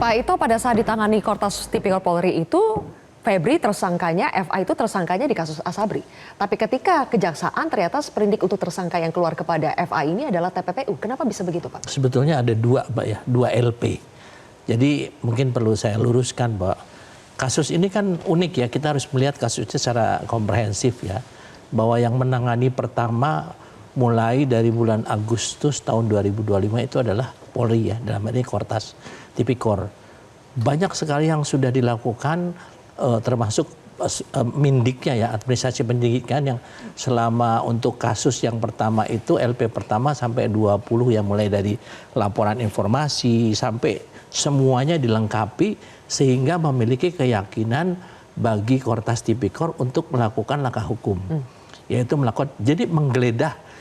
Pak Ito, pada saat ditangani Kortas Tipikor Polri itu, Febri tersangkanya, FA itu tersangkanya di kasus Asabri. Tapi ketika kejaksaan ternyata sprindik untuk tersangka yang keluar kepada FA ini adalah TPPU. Kenapa bisa begitu, Pak? Sebetulnya ada dua, Pak ya, dua LP. Jadi mungkin perlu saya luruskan bahwa kasus ini kan unik ya, kita harus melihat kasusnya secara komprehensif ya. Bahwa yang menangani pertama mulai dari bulan Agustus tahun 2025 itu adalah Polri ya, dalam ini Kortas Tipikor. Banyak sekali yang sudah dilakukan termasuk mindiknya ya, administrasi penyidikan yang selama untuk kasus yang pertama itu LP pertama sampai 20 yang mulai dari laporan informasi sampai semuanya dilengkapi sehingga memiliki keyakinan bagi Kortas Tipikor untuk melakukan langkah hukum. Yaitu melakukan, jadi menggeledah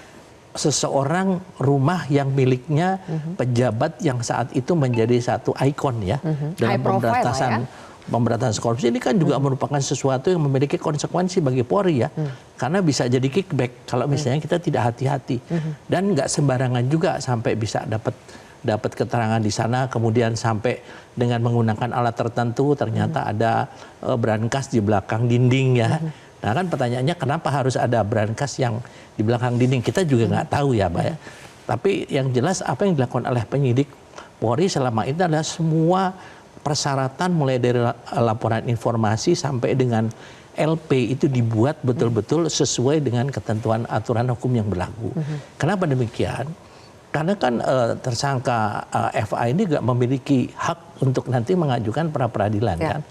seseorang rumah yang miliknya pejabat yang saat itu menjadi satu ikon ya dalam pemberantasan korupsi. Ini kan juga merupakan sesuatu yang memiliki konsekuensi bagi Polri ya, karena bisa jadi kickback kalau misalnya kita tidak hati-hati dan nggak sembarangan juga sampai bisa dapat keterangan di sana, kemudian sampai dengan menggunakan alat tertentu ternyata ada brankas di belakang dinding ya. Nah kan pertanyaannya kenapa harus ada brankas yang di belakang dinding, kita juga nggak tahu ya Pak ya. Tapi yang jelas apa yang dilakukan oleh penyidik Polri selama ini adalah semua persyaratan mulai dari laporan informasi sampai dengan LP itu dibuat betul-betul sesuai dengan ketentuan aturan hukum yang berlaku. Kenapa demikian? Karena kan tersangka FA ini juga memiliki hak untuk nanti mengajukan pra peradilan kan.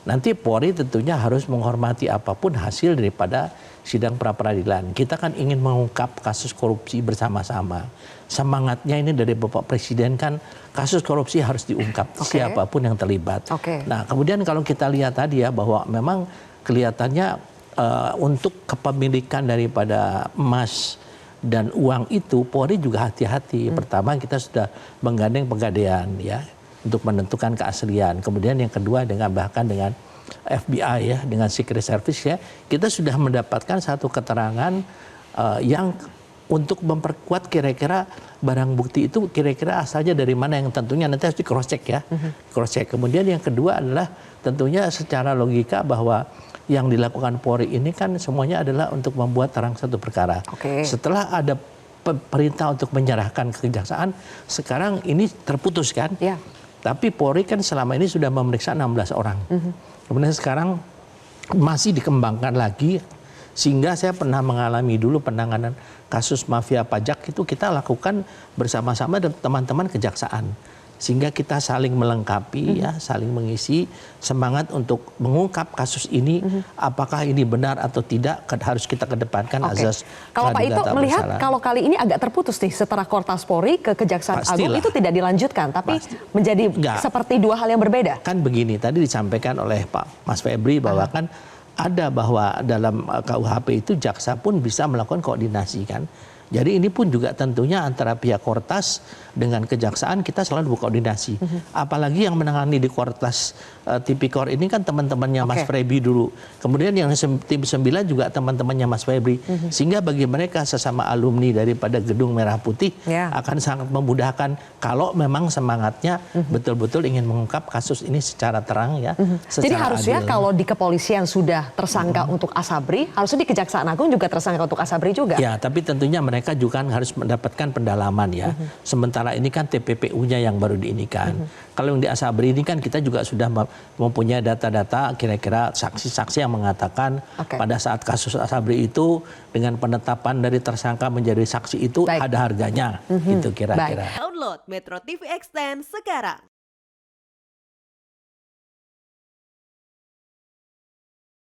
Nanti Polri tentunya harus menghormati apapun hasil daripada sidang pra peradilan. Kita kan ingin mengungkap kasus korupsi bersama-sama. Semangatnya ini dari Bapak Presiden kan kasus korupsi harus diungkap siapapun yang terlibat. Nah kemudian kalau kita lihat tadi ya bahwa memang kelihatannya untuk kepemilikan daripada emas dan uang itu Polri juga hati-hati. Pertama kita sudah menggandeng Pegadaian ya untuk menentukan keaslian. Kemudian yang kedua bahkan dengan FBI ya, dengan Secret Service ya, kita sudah mendapatkan satu keterangan yang untuk memperkuat kira-kira barang bukti itu kira-kira asalnya dari mana, yang tentunya nanti harus di cross check ya. Cross check. Kemudian yang kedua adalah tentunya secara logika bahwa yang dilakukan Polri ini kan semuanya adalah untuk membuat terang satu perkara. Setelah ada perintah untuk menyerahkan ke kejaksaan, sekarang ini terputus kan? Tapi Polri kan selama ini sudah memeriksa 16 orang. Kemudian sekarang masih dikembangkan lagi, sehingga saya pernah mengalami dulu penanganan kasus mafia pajak itu kita lakukan bersama-sama dengan teman-teman kejaksaan. Sehingga kita saling melengkapi ya, saling mengisi semangat untuk mengungkap kasus ini, apakah ini benar atau tidak harus kita kedepankan azas. Kalau Pak Ito melihat kalau kali ini agak terputus nih setelah Kortas Polri ke Kejaksaan Agung itu tidak dilanjutkan, tapi menjadi seperti dua hal yang berbeda. Kan begini, tadi disampaikan oleh Pak Mas Febri bahwa kan ada bahwa dalam KUHP itu jaksa pun bisa melakukan koordinasi kan. Jadi ini pun juga tentunya antara pihak Kortas dengan kejaksaan kita selalu berkoordinasi. Apalagi yang menangani di Kortas Tipikor ini kan teman-temannya Mas Febri dulu. Kemudian yang tim 9 juga teman-temannya Mas Febri. Sehingga bagi mereka sesama alumni daripada Gedung Merah Putih akan sangat memudahkan kalau memang semangatnya betul-betul ingin mengungkap kasus ini secara terang ya. Jadi harusnya adil. Kalau di kepolisian sudah tersangka untuk Asabri, harusnya di Kejaksaan Agung juga tersangka untuk Asabri juga. Ya, tapi tentunya mereka juga harus mendapatkan pendalaman ya. Sementara ini kan TPPU-nya yang baru diinikan. Kalau yang di Asabri ini kan kita juga sudah mempunyai data-data kira-kira saksi-saksi yang mengatakan pada saat kasus Asabri itu dengan penetapan dari tersangka menjadi saksi itu ada harganya. Gitu kira-kira. Download Metro TV Extend sekarang.